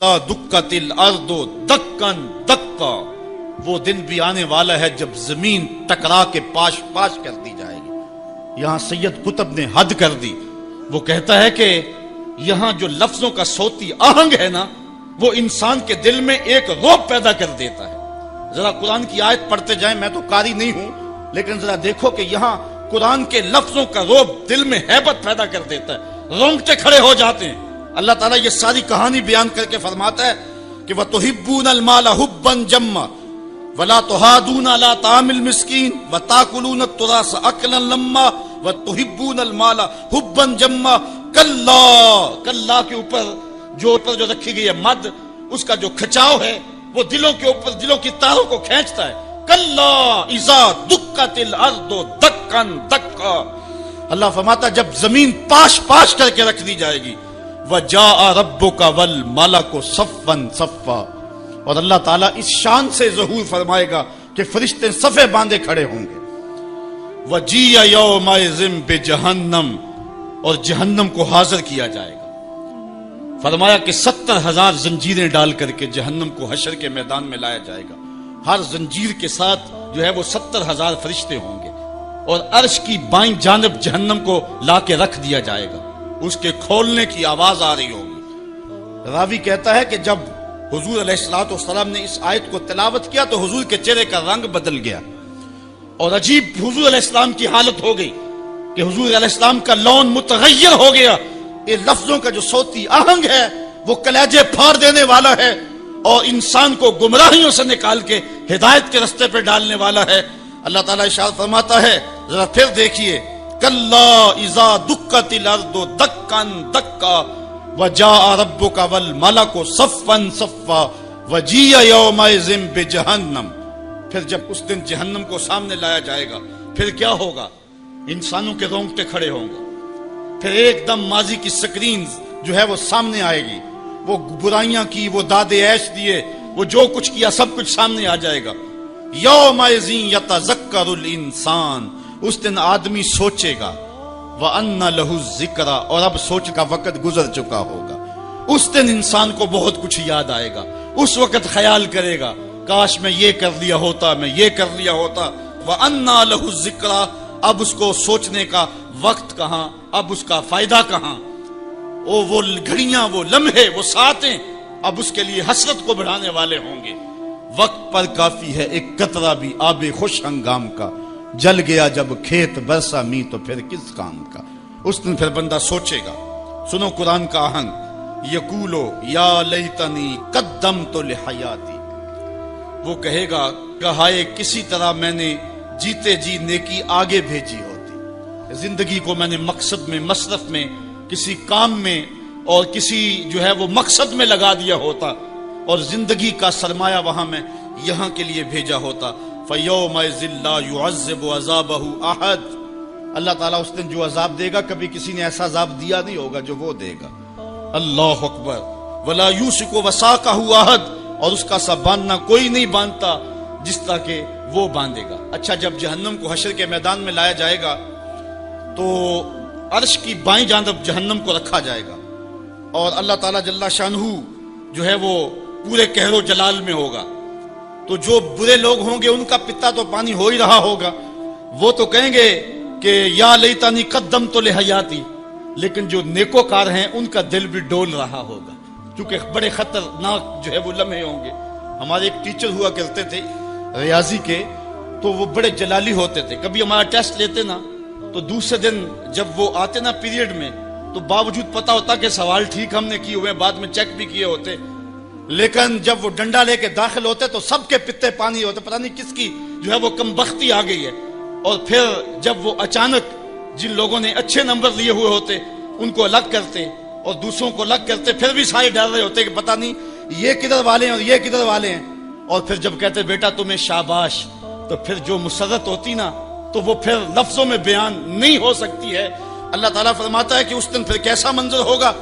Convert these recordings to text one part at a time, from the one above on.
دکت الارض دکن دکا، وہ دن بھی آنے والا ہے جب زمین ٹکرا کے پاش پاش کر دی جائے گی۔ یہاں سید قطب نے حد کر دی، وہ کہتا ہے کہ یہاں جو لفظوں کا صوتی آہنگ ہے نا، وہ انسان کے دل میں ایک رعب پیدا کر دیتا ہے۔ ذرا قرآن کی آیت پڑھتے جائیں، میں تو قاری نہیں ہوں، لیکن ذرا دیکھو کہ یہاں قرآن کے لفظوں کا رعب دل میں ہیبت پیدا کر دیتا ہے، رونگٹے کھڑے ہو جاتے ہیں۔ اللہ تعالیٰ یہ ساری کہانی بیان کر کے فرماتا ہے کہ وَتُحِبُّونَ الْمَالَ حُبًّا جَمًّا وَلَا تُحَاضُونَ عَلَىٰ طَعَامِ الْمِسْكِينِ وَتَأْكُلُونَ التُّرَاثَ أَكْلًا لَمًّا وَتُحِبُّونَ الْمَالَ حُبًّا جَمًّا۔ کلا کے اوپر جو رکھی گئی ہے مد، اس کا جو کھچاؤ ہے وہ دلوں کے اوپر، دلوں کی تاروں کو کھینچتا ہے۔ کلا اذا دکت الارض دکن دکا، اللہ فرماتا جب زمین پاش پاش کر کے رکھ دی جائے گی، وجاء ربک والملک صفا صفا، اور اللہ تعالیٰ اس شان سے ظہور فرمائے گا کہ فرشتے صفے باندھے کھڑے ہوں گے۔ وجیء یومئذ بجہنم، اور جہنم کو حاضر کیا جائے گا۔ فرمایا کہ 70,000 زنجیریں ڈال کر کے جہنم کو حشر کے میدان میں لایا جائے گا۔ ہر زنجیر کے ساتھ جو ہے وہ 70,000 فرشتے ہوں گے، اور عرش کی بائیں جانب جہنم کو لا کے رکھ دیا جائے گا، اس کے کھولنے کی آواز آ رہی ہوگی۔ راوی کہتا ہے کہ جب حضور علیہ السلام نے اس آیت کو تلاوت کیا تو حضور کے چہرے کا رنگ بدل گیا، اور عجیب حضور علیہ السلام کی حالت ہو گئی کہ حضور علیہ السلام کا لون متغیر ہو گیا۔ یہ لفظوں کا جو صوتی آہنگ ہے وہ کلیجے پھاڑ دینے والا ہے، اور انسان کو گمراہیوں سے نکال کے ہدایت کے رستے پہ ڈالنے والا ہے۔ اللہ تعالیٰ ارشاد فرماتا ہے، ذرا پھر دیکھیے، کلا اذا دکت الارض دکن دکا وجاء ربک والملک صفا صفا وجیء یومئذ بجہنم۔ پھر جب اس دن جہنم کو سامنے لایا جائے گا، پھر کیا ہوگا؟ انسانوں کے رونگٹے کھڑے ہوں گے، پھر ایک دم ماضی کی سکرین جو ہے وہ سامنے آئے گی، وہ برائیاں کی، وہ داد عیش دیے، وہ جو کچھ کیا سب کچھ سامنے آ جائے گا۔ یومئذ یتذکر الانسان، اس دن آدمی سوچے گا، وَأَنَّ لَهُ الذِّکْرَى، اور اب سوچ کا وقت گزر چکا ہوگا۔ اس دن انسان کو بہت کچھ یاد آئے گا، اس وقت خیال کرے گا کاش میں یہ کر لیا ہوتا، میں یہ کر لیا ہوتا۔ وَأَنَّ لَهُ الذِّکْرَى، اب اس کو سوچنے کا وقت کہاں، اب اس کا فائدہ کہاں؟ وہ گھڑیاں، وہ لمحے، وہ ساعتیں اب اس کے لیے حسرت کو بڑھانے والے ہوں گے۔ وقت پر کافی ہے ایک قطرہ بھی آب خوش ہنگام کا، جل گیا جب کھیت برسا می تو پھر کس کام کا۔ اس دن پھر بندہ سوچے گا۔ سنو قرآن کا آہنگ، یقولو یا لیتنی قدمت لحیاتی، وہ کہے گا کہ ہائے کسی طرح میں نے جیتے جی نیکی آگے بھیجی ہوتی، زندگی کو میں نے مقصد میں، مصرف میں، کسی کام میں اور کسی جو ہے وہ مقصد میں لگا دیا ہوتا، اور زندگی کا سرمایہ وہاں میں یہاں کے لیے بھیجا ہوتا۔ فَيَوْمَئِذٍ لَا يُعَذِّبُ عَذَابَهُ أَحَدٌ، اللہ تعالیٰ اس دن جو عذاب دے گا کبھی کسی نے ایسا عذاب دیا نہیں ہوگا جو وہ دے گا۔ اللہ اکبر۔ وَلَا يُوثِقُ وَثَاقَهُ أَحَدٌ، اور اس کا سا باندھنا کوئی نہیں باندھتا جس طرح کہ وہ باندھے گا۔ اچھا، جب جہنم کو حشر کے میدان میں لایا جائے گا تو عرش کی بائیں جانب جہنم کو رکھا جائے گا، اور اللہ تعالیٰ جل شانہ جو ہے وہ پورے قہر و جلال میں ہوگا، تو جو برے لوگ ہوں گے ان کا پتا تو پانی ہو ہی رہا ہوگا، وہ تو کہیں گے کہ یا لیتنی قدمت لحیاتی، لیکن جو نیکوکار ہیں ان کا دل بھی ڈول رہا ہوگا، کیونکہ بڑے خطرناک جو ہے وہ لمحے ہوں گے۔ ہمارے ایک ٹیچر ہوا کرتے تھے ریاضی کے، تو وہ بڑے جلالی ہوتے تھے۔ کبھی ہمارا ٹیسٹ لیتے نا تو دوسرے دن جب وہ آتے نا پیریڈ میں، تو باوجود پتا ہوتا کہ سوال ٹھیک ہم نے کیے ہوئے، بعد میں چیک بھی کیے ہوتے، لیکن جب وہ ڈنڈا لے کے داخل ہوتے تو سب کے پتے پانی ہوتے، پتہ نہیں کس کی جو ہے وہ کم بختی آ گئی ہے۔ اور پھر جب وہ اچانک جن لوگوں نے اچھے نمبر لیے ہوئے ہوتے ان کو الگ کرتے اور دوسروں کو الگ کرتے، پھر بھی سارے ڈر رہے ہوتے کہ پتہ نہیں یہ کدھر والے ہیں اور یہ کدھر والے ہیں، اور پھر جب کہتے بیٹا تمہیں شاباش، تو پھر جو مسرت ہوتی نا تو وہ پھر لفظوں میں بیان نہیں ہو سکتی ہے۔ اللہ تعالیٰ فرماتا ہے کہ اس دن پھر کیسا منظر ہوگا،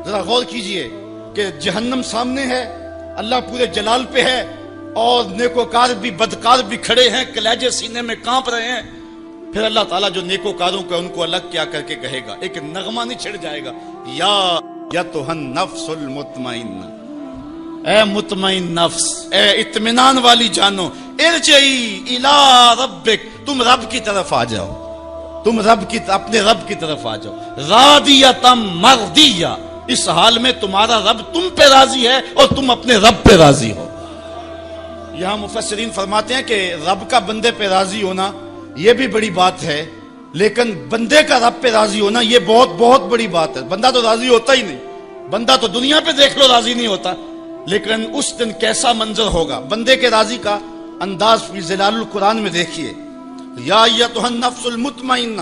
ذرا غور کیجئے کہ جہنم سامنے ہے، اللہ پورے جلال پہ ہے، اور نیکوکار بھی بدکار بھی کھڑے ہیں، کلیجے سینے میں کانپ رہے ہیں۔ پھر اللہ تعالیٰ جو نیکوکاروں کا ان کو الگ کیا کر کے کہے گا، ایک نغمہ نہیں چھڑ جائے گا، یا ایتھا النفس المطمئنہ، اے مطمئن نفس، اے اطمینان والی جانو، ارجعی الی ربک، تم رب کی طرف آ جاؤ، تم اپنے رب کی طرف آ جاؤ، راضیۃ مرضیہ، اس حال میں تمہارا رب تم پہ راضی ہے اور تم اپنے رب پہ راضی ہو۔ یہاں مفسرین فرماتے ہیں کہ رب کا بندے پہ راضی ہونا یہ بھی بڑی بات ہے، لیکن بندے کا رب پہ راضی ہونا یہ بہت بہت بڑی بات ہے۔ بندہ تو راضی ہوتا ہی نہیں، بندہ تو دنیا پہ دیکھ لو راضی نہیں ہوتا، لیکن اس دن کیسا منظر ہوگا بندے کے راضی کا انداز فی ظلال القرآن میں دیکھیے۔ یا ایتھا النفس المطمئنہ،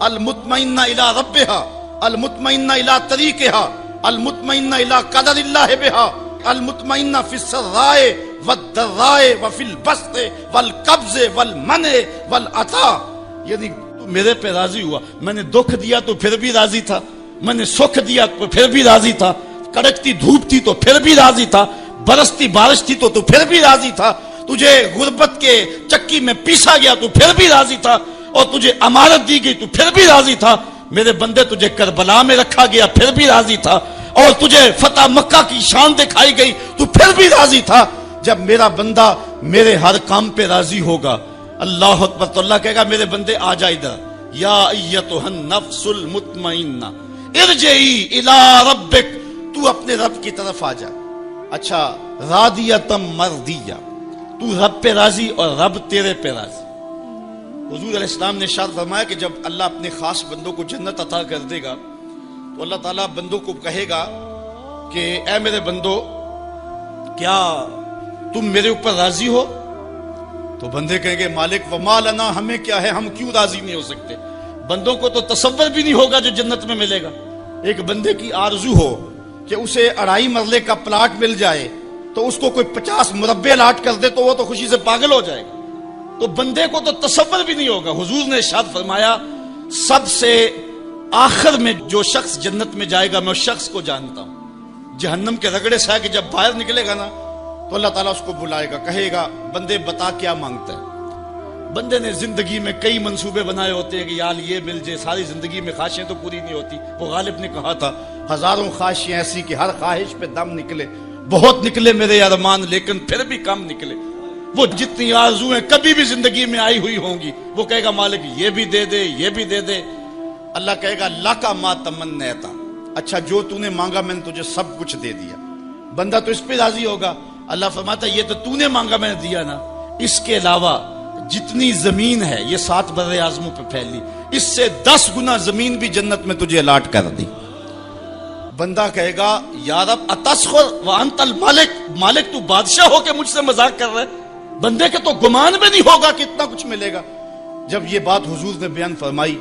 المطمئنہ الی ربہا، المطمئنہ الی طریقہا، المطمئنہ الی قدر اللہ بہا، المطمئنہ فی السراء والضراء وفی البسط والقبض والمنع والعطاء، یعنی تو میرے پہ راضی ہوا، میں نے دکھ دیا تو پھر بھی راضی تھا، میں نے سکھ دیا تو پھر بھی راضی تھا، کڑکتی دھوپ تھی تو پھر بھی راضی تھا، برستی بارش تھی تو پھر بھی راضی تھا، تجھے غربت کے چکی میں پیسا گیا تو پھر بھی راضی تھا، اور تجھے امانت دی گئی تو پھر بھی راضی تھا، میرے بندے تجھے کربلا میں رکھا گیا پھر بھی راضی تھا، اور تجھے فتح مکہ کی شان دکھائی گئی تو پھر بھی راضی تھا۔ جب میرا بندہ میرے ہر کام پہ راضی ہوگا، اللہ اکبر، تو اللہ کہے گا میرے بندے آ جا ادھر، یا ایتھا النفس المطمئنہ ارجعی الی ربک، تو اپنے رب کی طرف آ جا۔ اچھا، راضیۃ مرضیہ، تو رب پہ راضی اور رب تیرے پہ راضی۔ حضور علیہ السلام نے ارشاد فرمایا کہ جب اللہ اپنے خاص بندوں کو جنت عطا کر دے گا تو اللہ تعالیٰ بندوں کو کہے گا کہ اے میرے بندو، کیا تم میرے اوپر راضی ہو؟ تو بندے کہیں گے مالک وما لنا، ہمیں کیا ہے، ہم کیوں راضی نہیں ہو سکتے؟ بندوں کو تو تصور بھی نہیں ہوگا جو جنت میں ملے گا۔ ایک بندے کی آرزو ہو کہ اسے 2.5 مرلے کا پلاٹ مل جائے تو اس کو کوئی 50 مربع لاٹ کر دے تو وہ تو خوشی سے پاگل ہو جائے گا، تو بندے کو تو تصور بھی نہیں ہوگا۔ حضور نے ارشاد فرمایا سب سے آخر میں جو شخص جنت میں جائے گا میں اس شخص کو جانتا ہوں، جہنم کے رگڑے سے کہ جب باہر نکلے گا نا تو اللہ تعالیٰ اس کو بلائے گا، کہے گا بندے بتا کیا مانگتا ہے۔ بندے نے زندگی میں کئی منصوبے بنائے ہوتے ہیں کہ یار یہ مل جائے، ساری زندگی میں خواہشیں تو پوری نہیں ہوتی۔ وہ غالب نے کہا تھا ہزاروں خواہشیں ایسی کہ ہر خواہش پہ دم نکلے، بہت نکلے میرے ارمان لیکن پھر بھی کم نکلے۔ وہ جتنی آرزویں کبھی بھی زندگی میں آئی ہوئی ہوں گی وہ کہے گا مالک یہ بھی دے دے، یہ بھی دے دے۔ اللہ کہے گا لکا ما تمنیتا، اچھا جو تو نے مانگا میں نے تجھے سب کچھ دے دیا۔ بندہ تو اس پہ راضی ہوگا۔ اللہ فرماتا یہ تو نے مانگا میں نے دیا نا، اس کے علاوہ جتنی زمین ہے یہ 7 بر اعظموں پہ پھیلی، اس سے 10 گنا زمین بھی جنت میں تجھے الاٹ کر دی۔ بندہ کہے گا یا رب اتسخر وانت الملک، مالک تو بادشاہ ہو کے مجھ سے مذاق کر رہے؟ بندے کے تو گمان میں نہیں ہوگا کہ اتنا کچھ ملے گا۔ جب یہ بات حضور نے بیان فرمائی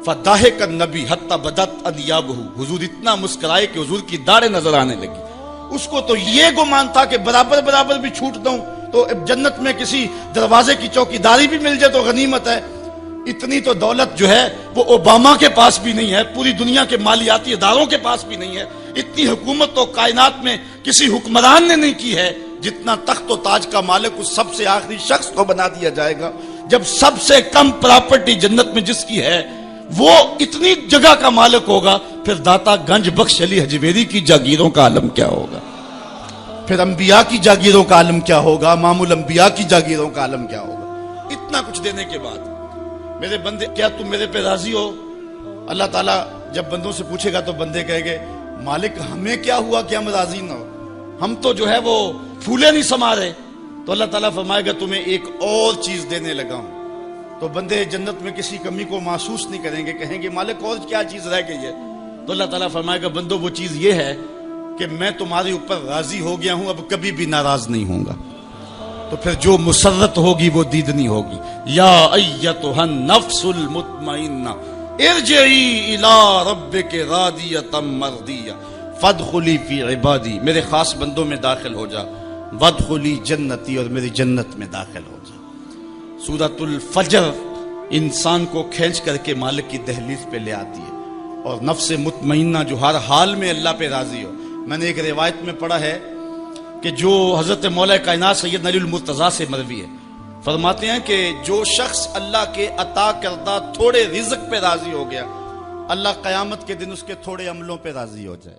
فضاحک النبی حتی بدت انیابہ، حضور اتنا مسکرائے کہ حضور کی داڑھیں نظر آنے لگی۔ اس کو تو یہ گمان تھا کہ برابر برابر بھی چھوٹ دوں تو جنت میں کسی دروازے کی چوکیداری بھی مل جائے تو غنیمت ہے۔ اتنی تو دولت جو ہے وہ اوباما کے پاس بھی نہیں ہے، پوری دنیا کے مالیاتی اداروں کے پاس بھی نہیں ہے۔ اتنی حکومت تو کائنات میں کسی حکمران نے نہیں کی ہے جتنا تخت و تاج کا مالک اس سب سے آخری شخص کو بنا دیا جائے گا۔ جب سب سے کم پراپرٹی جنت میں جس کی ہے وہ اتنی جگہ کا مالک ہوگا، پھر داتا گنج بخش علی حجویری کی جاگیروں کا عالم کیا ہوگا، پھر انبیاء کی جاگیروں کا عالم کیا ہوگا، امام الانبیاء کی جاگیروں کا عالم کیا ہوگا۔ اتنا کچھ دینے کے بعد میرے بندے کیا تم میرے پہ راضی ہو؟ اللہ تعالیٰ جب بندوں سے پوچھے گا تو بندے کہیں گے مالک ہمیں کیا ہوا کہ ہم راضی نہ ہو، ہم تو جو ہے وہ پھولے نہیں سما رہے۔ تو اللہ تعالیٰ فرمائے گا تمہیں ایک اور چیز دینے لگا ہوں۔ تو بندے جنت میں کسی کمی کو محسوس نہیں کریں گے، کہیں گے مالک اور کیا چیز رہ گئی ہے؟ تو اللہ تعالیٰ فرمائے گا بندو وہ چیز یہ ہے کہ میں تمہارے اوپر راضی ہو گیا ہوں، اب کبھی بھی ناراض نہیں ہوں گا۔ تو پھر جو مسرت ہوگی وہ دیدنی ہوگی۔ یا ایتھا النفس المطمئنہ ارجعی الی ربک راضیۃ مرضیہ فادخلی فی عبادی، میرے خاص بندوں میں داخل ہو جا، وادخلی جنتی، اور میری جنت میں داخل ہو جا۔ سورۃ الفجر انسان کو کھینچ کر کے مالک کی دہلیز پہ لے آتی ہے، اور نفس مطمئنہ جو ہر حال میں اللہ پہ راضی ہو۔ میں نے ایک روایت میں پڑھا ہے کہ جو حضرت مولا کائنات سید علی المرتضیٰ سے مروی ہے، فرماتے ہیں کہ جو شخص اللہ کے عطا کردہ تھوڑے رزق پہ راضی ہو گیا، اللہ قیامت کے دن اس کے تھوڑے عملوں پہ راضی ہو جائے۔